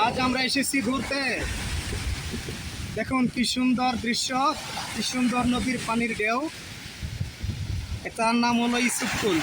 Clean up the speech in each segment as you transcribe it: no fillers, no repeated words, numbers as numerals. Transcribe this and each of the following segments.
আজ আমরা এসেছি ঘুরতে। দেখুন কি সুন্দর দৃশ্য, কি সুন্দর নদীর পানির ঢেউ। এটার নাম হলো ইসুফপুল।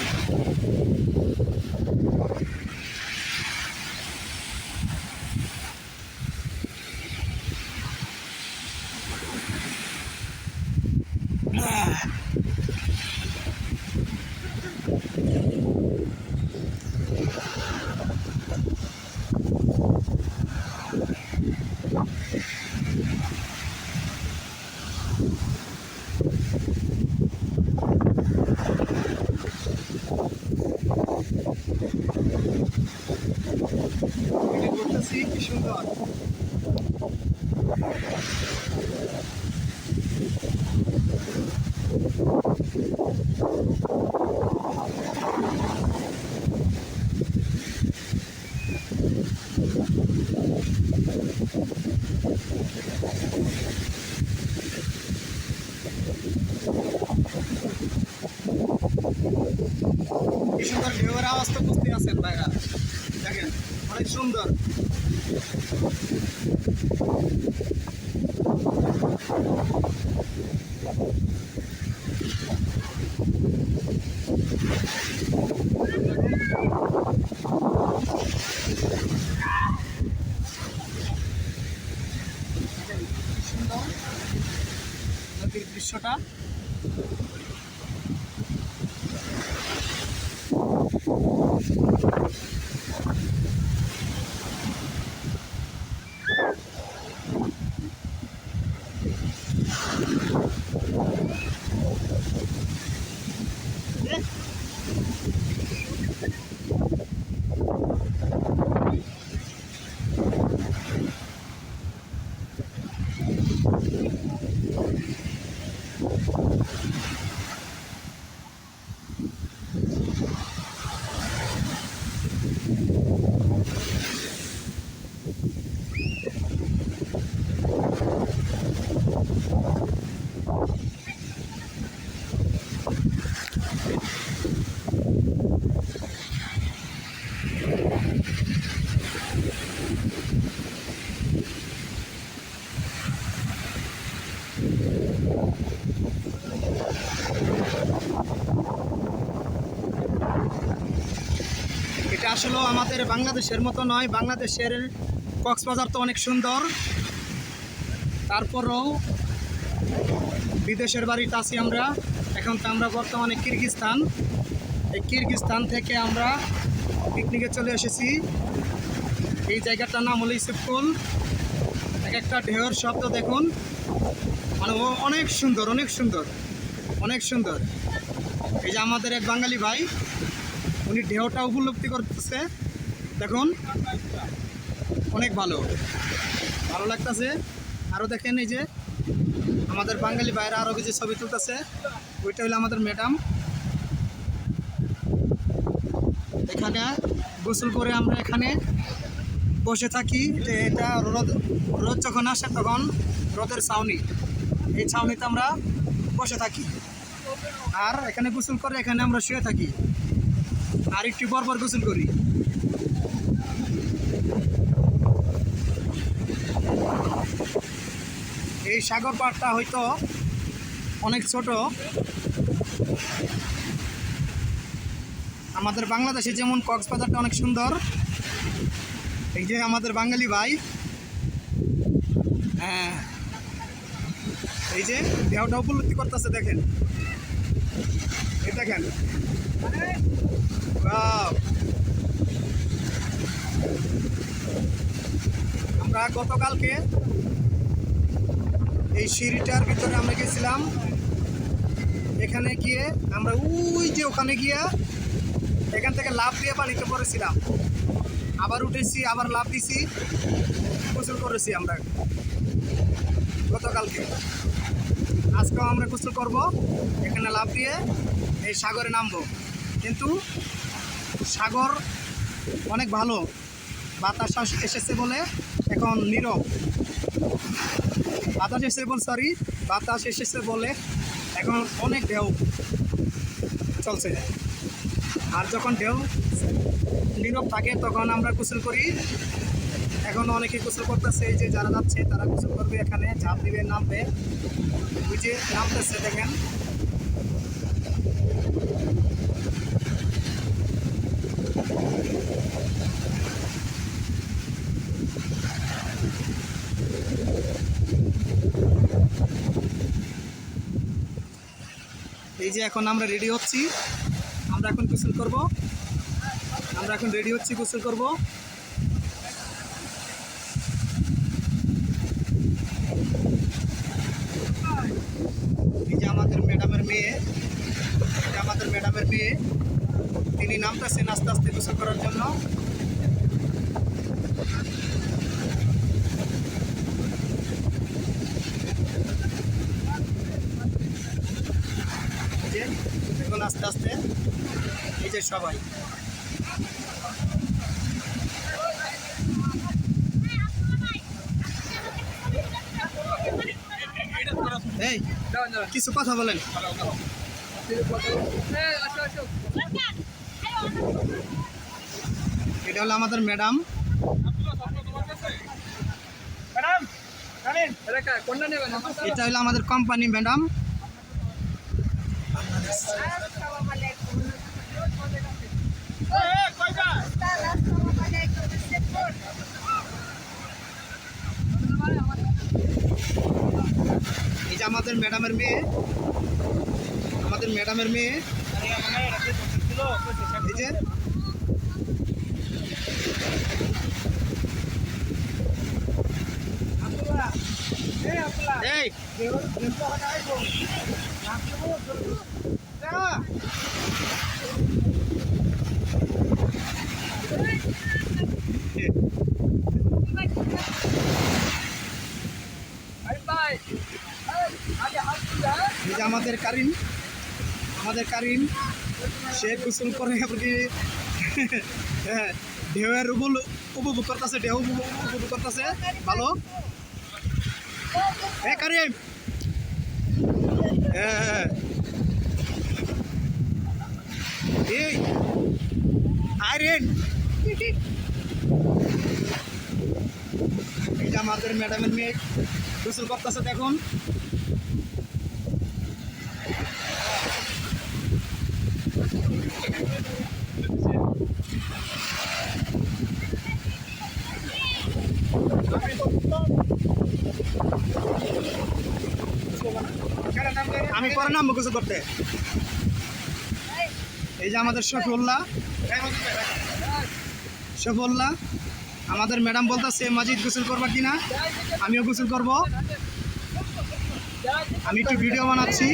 ঘুরতেছি, কি সুন্দর। কি সুন্দর ঢেউয়ের আওয়াজ তো বুঝতে আছেন ভাইরা, দেখেন অনেক সুন্দর। সুন্দর নদীর দৃশ্যটা। এটা আসলে আমাদের বাংলাদেশের মতো নয়। বাংলাদেশের কক্সবাজার তো অনেক সুন্দর, তারপরও বিদেশের বাড়িতে আছি আমরা। এখন তো আমরা বর্তমানে কিরগিজস্তান। এই কিরগিজস্তান থেকে আমরা পিকনিকে চলে এসেছি। এই জায়গাটার নাম হলো ইসুফপুল। এক একটা ঢেউর শব্দ দেখুন, মানে অনেক সুন্দর, অনেক সুন্দর, অনেক সুন্দর। এই যে আমাদের এক বাঙালি ভাই, উনি ঢেউটা উপলব্ধি করতেছে, দেখুন অনেক ভালো ভালো লাগতেছে। আরও দেখেন এই যে আমাদের বাঙালি ভাইরা আরও কিছু ছবি তুলতেছে। ওইটা হলো আমাদের ম্যাডাম। এখানে গোসল করে আমরা এখানে বসে থাকি। যে এটা রোদ রোদ যখন আসে তখন রোদের ছাউনি, এই ছাউনিতে আমরা বসে থাকি। আর এখানে গোসল করে এখানে আমরা শুয়ে থাকি, আর একটু পর গোসল করি। এই সাগর পাড়টা হয়তো অনেক ছোট। আমাদের বাংলাদেশে যেমন কক্সবাজারটা অনেক সুন্দর। এই যে আমাদের বাঙালি ভাই, হ্যাঁ এই যে ঢেউটা উপলব্ধি করতেছে, দেখেন এই দেখেন। আমরা গতকালকে এই সিঁড়িটার ভিতরে আমরা গেছিলাম। এখানে গিয়ে আমরা ওই যে ওখানে গিয়ে এখান থেকে লাফ দিয়ে পানিতে পড়েছিলাম, আবার উঠেছি, আবার লাফ দিছি, গোসল করেছি আমরা গতকালকে। আজকেও আমরা গোসল করব, এখানে লাফ দিয়ে এই সাগরে নামবো। কিন্তু সাগর অনেক ভালো, বাতাস এসেছে বলে এখন নীরব। বাতাস এসেছে বলে এখন অনেক ঢেউ চলছে। আর যখন ঢেউ নীরব থাকে তখন আমরা গোসল করি, এখন অনেকে গোসল করতেছে, এই যে যারা যাচ্ছে তারা গোসল করবে, এখানে ঝাঁপ দিবে, নামবে, ওই যে নামতেছে দেখেন। এই যে এখন আমরা রেডি হচ্ছি, আমরা এখন গোসল করব, আমরা এখন রেডি হচ্ছি, গোসল করব। এই যে আমাদের ম্যাডামের মেয়ে, এটা আমাদের ম্যাডামের মেয়ে, তিনি নামতেছেন আস্তে আস্তে গোসল করার জন্য। এই যে এখন আস্তে আস্তে, এই যে সবাই এই কিছু কথা বলেন। এটা হলো আমাদের ম্যাডাম, এটা হলো আমাদের কোম্পানি ম্যাডাম। এই যে আমাদের ম্যাডামের মেয়ে, আমাদের ম্যাডামের মেয়ে, এই যে এই এই যে আমাদের কারিম, আমাদের কারিম সে গোসল করে আপনি হ্যাঁ ঢেউয়ের উপভোগ করতেছে, ঢেউ উপভোগ করতেছে ভালো। হ্যাঁ কারিম, হ্যাঁ এই আইরেন, এই যে আমাদের ম্যাডামের মেয়ে গোসল করতেছে দেখুন। আমি পরে নামবো গোসল করতে। এই যে আমাদের শফিউল্লাহ, শফিউল্লাহ আমাদের ম্যাডাম বলতেছে মাজিদ গোসল করবা কিনা, আমিও গোসল করব, আমি একটু ভিডিও বানাচ্ছি।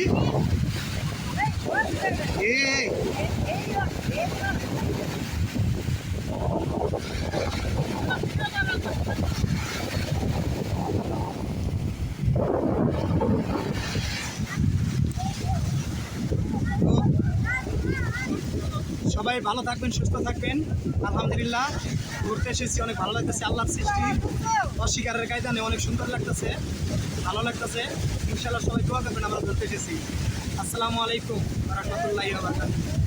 এই সবাই ভালো থাকবেন, সুস্থ থাকবেন। আলহামদুলিল্লাহ ঘুরতে এসেছি, অনেক ভালো লাগতেছে, আল্লাহর সৃষ্টি, অস্বীকারের কায়দা নেই, অনেক সুন্দর লাগতেছে, ভালো লাগতেছে। ইনশাআল্লাহ সবাই দোয়া করবেন, আমরা ঘুরতে এসেছি। আসসালামু আলাইকুম ওয়া রাহমাতুল্লাহি ওয়া বারাকাতুহু।